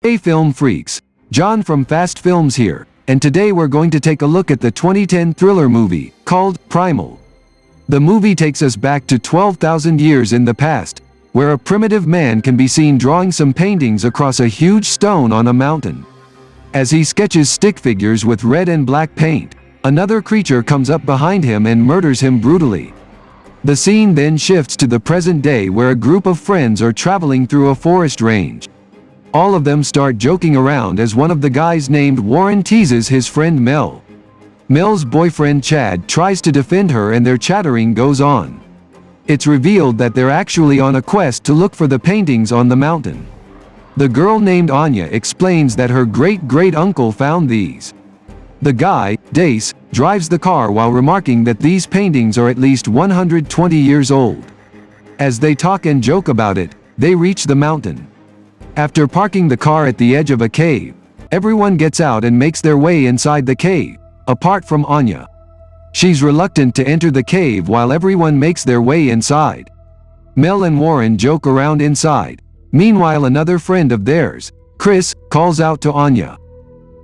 Hey film freaks, John from Fast Films here, and today we're going to take a look at the 2010 thriller movie, called Primal. The movie takes us back to 12,000 years in the past, where a primitive man can be seen drawing some paintings across a huge stone on a mountain. As he sketches stick figures with red and black paint, another creature comes up behind him and murders him brutally. The scene then shifts to the present day where a group of friends are traveling through a forest range. All of them start joking around as one of the guys named Warren teases his friend Mel. Mel's boyfriend Chad tries to defend her and their chattering goes on. It's revealed that they're actually on a quest to look for the paintings on the mountain. The girl named Anya explains that her great-great-uncle found these. The guy, Dace, drives the car while remarking that these paintings are at least 120 years old. As they talk and joke about it, they reach the mountain. After parking the car at the edge of a cave, everyone gets out and makes their way inside the cave, apart from Anya. She's reluctant to enter the cave while everyone makes their way inside. Mel and Warren joke around inside. Meanwhile, another friend of theirs, Chris, calls out to Anya.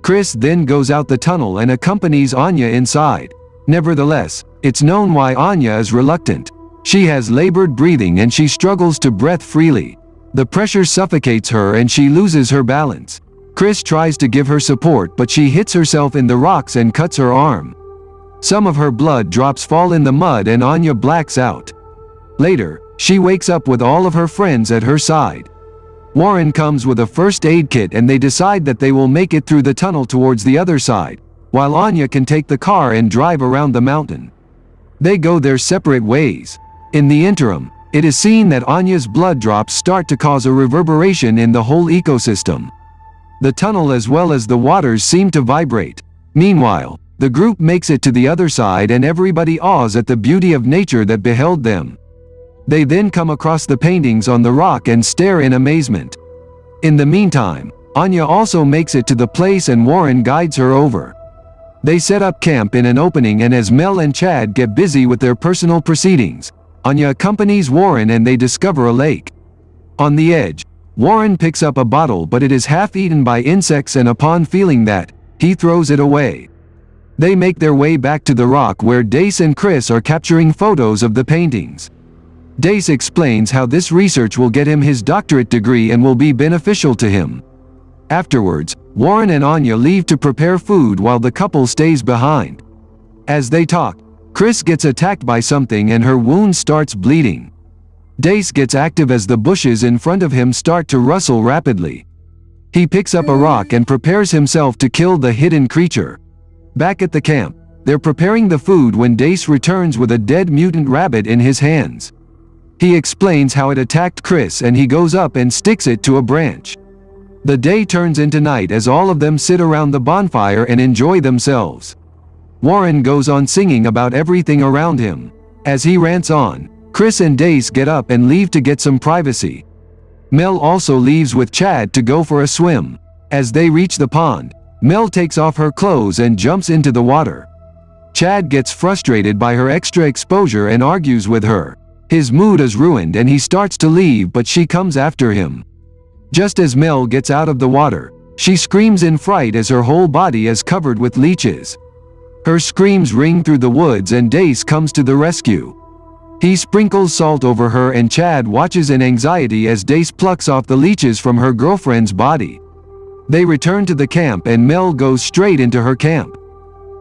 Chris then goes out the tunnel and accompanies Anya inside. Nevertheless, it's known why Anya is reluctant. She has labored breathing and she struggles to breathe freely. The pressure suffocates her and she loses her balance. Chris tries to give her support but she hits herself in the rocks and cuts her arm. Some of her blood drops fall in the mud and Anya blacks out. Later, she wakes up with all of her friends at her side. Warren comes with a first aid kit and they decide that they will make it through the tunnel towards the other side, while Anya can take the car and drive around the mountain. They go their separate ways. In the interim, it is seen that Anya's blood drops start to cause a reverberation in the whole ecosystem. The tunnel as well as the waters seem to vibrate. Meanwhile, the group makes it to the other side and everybody awes at the beauty of nature that beheld them. They then come across the paintings on the rock and stare in amazement. In the meantime, Anya also makes it to the place and Warren guides her over. They set up camp in an opening and as Mel and Chad get busy with their personal proceedings, Anya accompanies Warren and they discover a lake. On the edge, Warren picks up a bottle but it is half eaten by insects and upon feeling that, he throws it away. They make their way back to the rock where Dace and Chris are capturing photos of the paintings. Dace explains how this research will get him his doctorate degree and will be beneficial to him. Afterwards, Warren and Anya leave to prepare food while the couple stays behind. As they talk, Chris gets attacked by something and her wound starts bleeding. Dace gets active as the bushes in front of him start to rustle rapidly. He picks up a rock and prepares himself to kill the hidden creature. Back at the camp, they're preparing the food when Dace returns with a dead mutant rabbit in his hands. He explains how it attacked Chris and he goes up and sticks it to a branch. The day turns into night as all of them sit around the bonfire and enjoy themselves. Warren goes on singing about everything around him. As he rants on, Chris and Dace get up and leave to get some privacy. Mel also leaves with Chad to go for a swim. As they reach the pond, Mel takes off her clothes and jumps into the water. Chad gets frustrated by her extra exposure and argues with her. His mood is ruined and he starts to leave but she comes after him. Just as Mel gets out of the water, she screams in fright as her whole body is covered with leeches. Her screams ring through the woods and Dace comes to the rescue. He sprinkles salt over her and Chad watches in anxiety as Dace plucks off the leeches from her girlfriend's body. They return to the camp and Mel goes straight into her camp.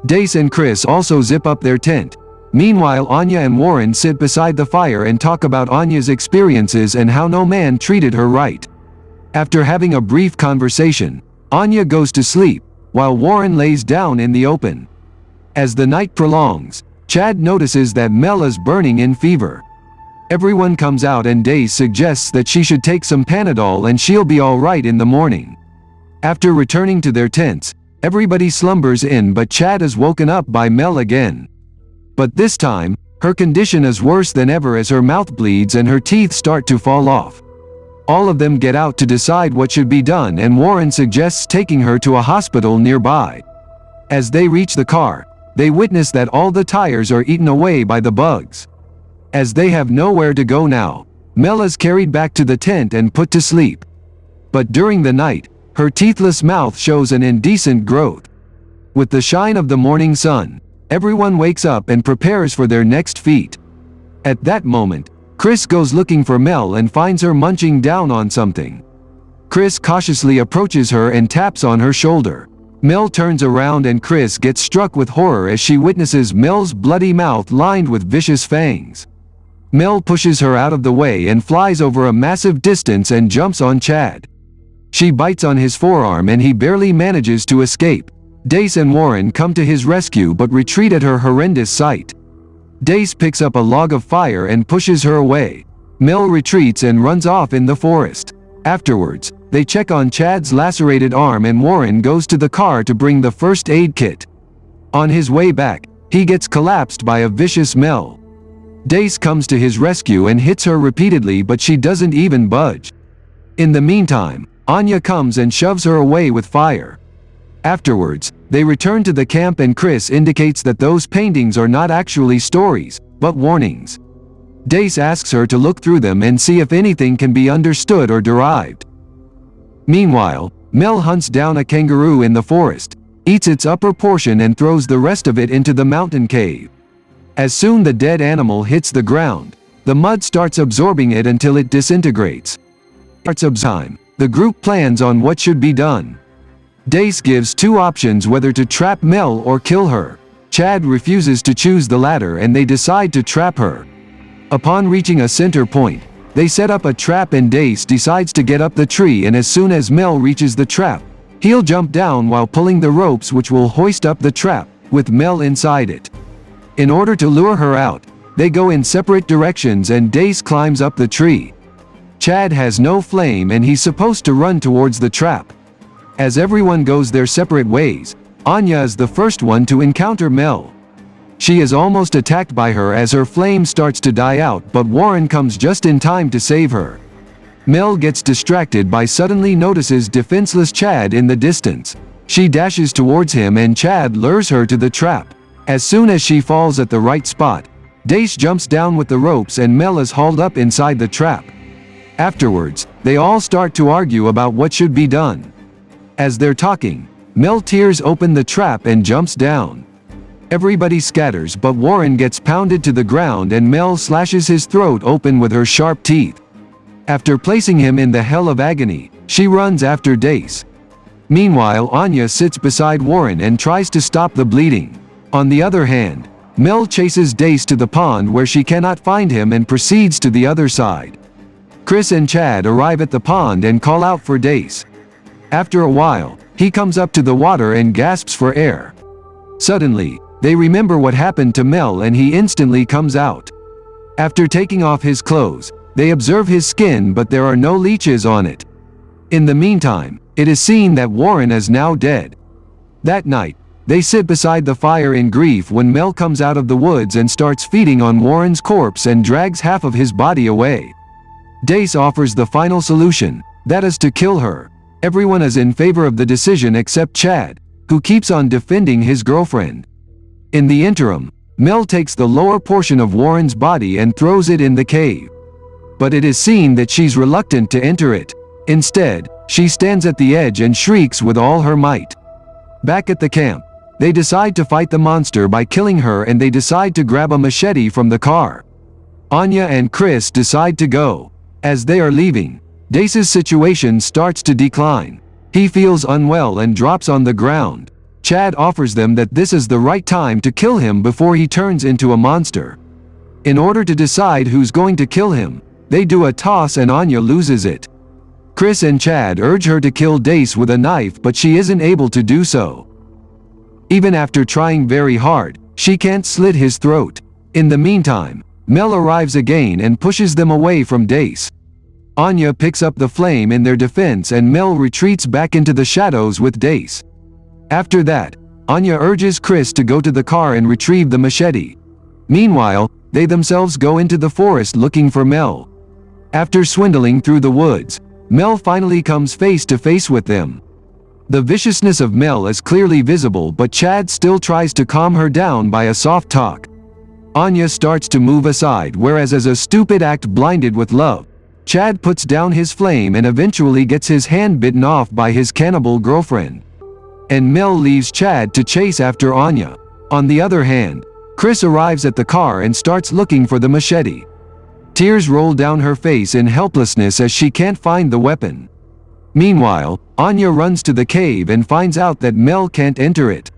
Dace and Chris also zip up their tent. Meanwhile, Anya and Warren sit beside the fire and talk about Anya's experiences and how no man treated her right. After having a brief conversation, Anya goes to sleep, while Warren lays down in the open. As the night prolongs, Chad notices that Mel is burning in fever. Everyone comes out and Dace suggests that she should take some Panadol and she'll be alright in the morning. After returning to their tents, everybody slumbers in but Chad is woken up by Mel again. But this time, her condition is worse than ever as her mouth bleeds and her teeth start to fall off. All of them get out to decide what should be done and Warren suggests taking her to a hospital nearby. As they reach the car, they witness that all the tires are eaten away by the bugs. As they have nowhere to go now, Mel is carried back to the tent and put to sleep. But during the night, Her teethless mouth shows an indecent growth. With the shine of the morning sun, everyone wakes up and prepares for their next feat. At that moment, Chris goes looking for Mel and finds her munching down on something. Chris cautiously approaches her and taps on her shoulder. Mel turns around and Chris gets struck with horror as she witnesses Mel's bloody mouth lined with vicious fangs. Mel pushes her out of the way and flies over a massive distance and jumps on Chad. She bites on his forearm and he barely manages to escape. Dace and Warren come to his rescue but retreat at her horrendous sight. Dace picks up a log of fire and pushes her away. Mel retreats and runs off in the forest. Afterwards, they check on Chad's lacerated arm and Warren goes to the car to bring the first aid kit. On his way back, he gets collapsed by a vicious Mel. Dace comes to his rescue and hits her repeatedly but she doesn't even budge. In the meantime, Anya comes and shoves her away with fire. Afterwards, they return to the camp and Chris indicates that those paintings are not actually stories, but warnings. Dace asks her to look through them and see if anything can be understood or derived. Meanwhile, Mel hunts down a kangaroo in the forest, eats its upper portion and throws the rest of it into the mountain cave. As soon the dead animal hits the ground, the mud starts absorbing it until it disintegrates. The group plans on what should be done. Dace gives two options whether to trap Mel or kill her. Chad refuses to choose the latter and they decide to trap her. Upon reaching a center point, they set up a trap and Dace decides to get up the tree, and as soon as Mel reaches the trap, he'll jump down while pulling the ropes which will hoist up the trap, with Mel inside it. In order to lure her out, they go in separate directions and Dace climbs up the tree. Chad has no flame and he's supposed to run towards the trap. As everyone goes their separate ways, Anya is the first one to encounter Mel. She is almost attacked by her as her flame starts to die out, but Warren comes just in time to save her. Mel gets distracted by suddenly notices defenseless Chad in the distance. She dashes towards him and Chad lures her to the trap. As soon as she falls at the right spot, Dace jumps down with the ropes and Mel is hauled up inside the trap. Afterwards, they all start to argue about what should be done. As they're talking, Mel tears open the trap and jumps down. Everybody scatters but Warren gets pounded to the ground and Mel slashes his throat open with her sharp teeth. After placing him in the hell of agony, she runs after Dace. Meanwhile, Anya sits beside Warren and tries to stop the bleeding. On the other hand, Mel chases Dace to the pond where she cannot find him and proceeds to the other side. Chris and Chad arrive at the pond and call out for Dace. After a while, he comes up to the water and gasps for air. Suddenly, they remember what happened to Mel and he instantly comes out. After taking off his clothes, they observe his skin but there are no leeches on it. In the meantime, it is seen that Warren is now dead. That night, they sit beside the fire in grief when Mel comes out of the woods and starts feeding on Warren's corpse and drags half of his body away. Dace offers the final solution, that is to kill her. Everyone is in favor of the decision except Chad, who keeps on defending his girlfriend. In the interim, Mel takes the lower portion of Warren's body and throws it in the cave. But it is seen that she's reluctant to enter it. Instead, she stands at the edge and shrieks with all her might. Back at the camp, they decide to fight the monster by killing her and they decide to grab a machete from the car. Anya and Chris decide to go. As they are leaving, Dace's situation starts to decline. He feels unwell and drops on the ground. Chad offers them that this is the right time to kill him before he turns into a monster. In order to decide who's going to kill him, they do a toss and Anya loses it. Chris and Chad urge her to kill Dace with a knife but she isn't able to do so. Even after trying very hard, she can't slit his throat. In the meantime, Mel arrives again and pushes them away from Dace. Anya picks up the flame in their defense and Mel retreats back into the shadows with Dace. After that, Anya urges Chris to go to the car and retrieve the machete. Meanwhile, they themselves go into the forest looking for Mel. After swindling through the woods, Mel finally comes face to face with them. The viciousness of Mel is clearly visible but Chad still tries to calm her down by a soft talk. Anya starts to move aside whereas as a stupid act blinded with love, Chad puts down his flame and eventually gets his hand bitten off by his cannibal girlfriend. And Mel leaves Chad to chase after Anya. On the other hand, Chris arrives at the car and starts looking for the machete. Tears roll down her face in helplessness as she can't find the weapon. Meanwhile, Anya runs to the cave and finds out that Mel can't enter it.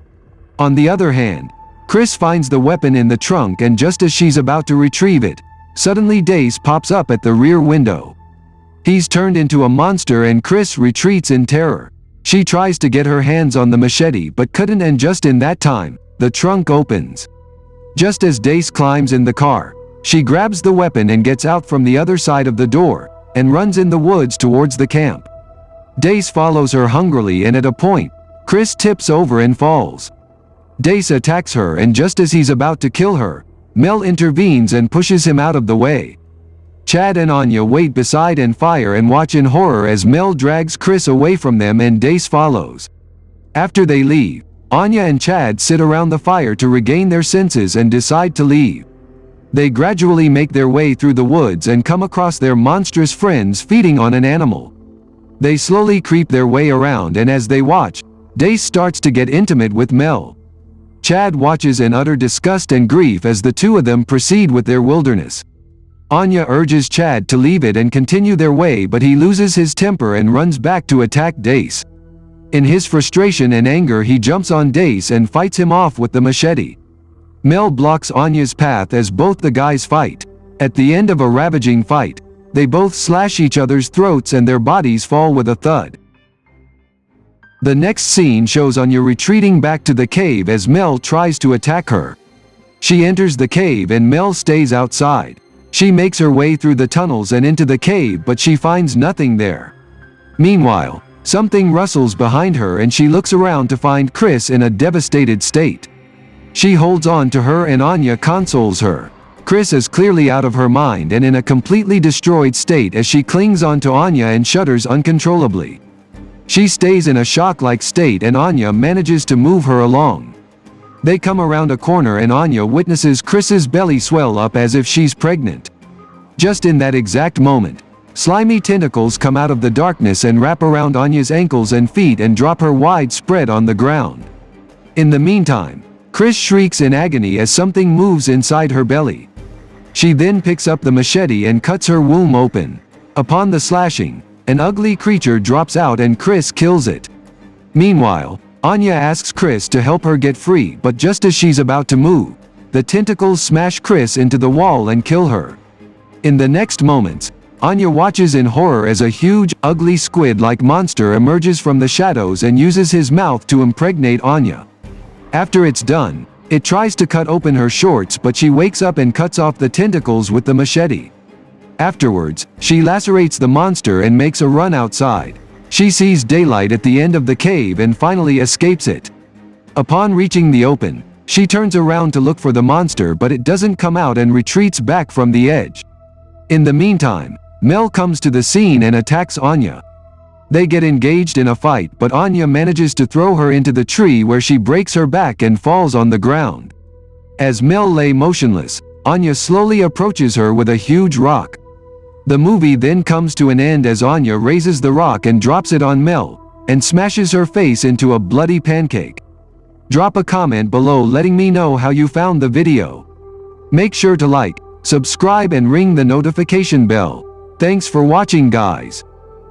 On the other hand, Chris finds the weapon in the trunk, and just as she's about to retrieve it, suddenly Dace pops up at the rear window. He's turned into a monster and Chris retreats in terror. She tries to get her hands on the machete but couldn't, and just in that time, the trunk opens. Just as Dace climbs in the car, she grabs the weapon and gets out from the other side of the door, and runs in the woods towards the camp. Dace follows her hungrily, and at a point, Chris tips over and falls. Dace attacks her, and just as he's about to kill her, Mel intervenes and pushes him out of the way. Chad and Anya wait beside and fire and watch in horror as Mel drags Chris away from them and Dace follows. After they leave, Anya and Chad sit around the fire to regain their senses and decide to leave. They gradually make their way through the woods and come across their monstrous friends feeding on an animal. They slowly creep their way around, and as they watch, Dace starts to get intimate with Mel. Chad watches in utter disgust and grief as the two of them proceed with their wilderness. Anya urges Chad to leave it and continue their way, but he loses his temper and runs back to attack Dace. In his frustration and anger, he jumps on Dace and fights him off with the machete. Mel blocks Anya's path as both the guys fight. At the end of a ravaging fight, they both slash each other's throats and their bodies fall with a thud. The next scene shows Anya retreating back to the cave as Mel tries to attack her. She enters the cave and Mel stays outside. She makes her way through the tunnels and into the cave, but she finds nothing there. Meanwhile, something rustles behind her and she looks around to find Chris in a devastated state. She holds on to her and Anya consoles her. Chris is clearly out of her mind and in a completely destroyed state as she clings onto Anya and shudders uncontrollably. She stays in a shock-like state and Anya manages to move her along. They come around a corner and Anya witnesses Chris's belly swell up as if she's pregnant. Just in that exact moment, slimy tentacles come out of the darkness and wrap around Anya's ankles and feet and drop her widespread on the ground. In the meantime, Chris shrieks in agony as something moves inside her belly. She then picks up the machete and cuts her womb open. Upon the slashing, an ugly creature drops out and Chris kills it. Meanwhile, Anya asks Chris to help her get free, but just as she's about to move, the tentacles smash Chris into the wall and kill her. In the next moments, Anya watches in horror as a huge, ugly squid-like monster emerges from the shadows and uses his mouth to impregnate Anya. After it's done, it tries to cut open her shorts, but she wakes up and cuts off the tentacles with the machete. Afterwards, she lacerates the monster and makes a run outside. She sees daylight at the end of the cave and finally escapes it. Upon reaching the open, she turns around to look for the monster, but it doesn't come out and retreats back from the edge. In the meantime, Mel comes to the scene and attacks Anya. They get engaged in a fight, but Anya manages to throw her into the tree where she breaks her back and falls on the ground. As Mel lay motionless, Anya slowly approaches her with a huge rock. The movie then comes to an end as Anya raises the rock and drops it on Mel, and smashes her face into a bloody pancake. Drop a comment below letting me know how you found the video. Make sure to like, subscribe and ring the notification bell. Thanks for watching, guys.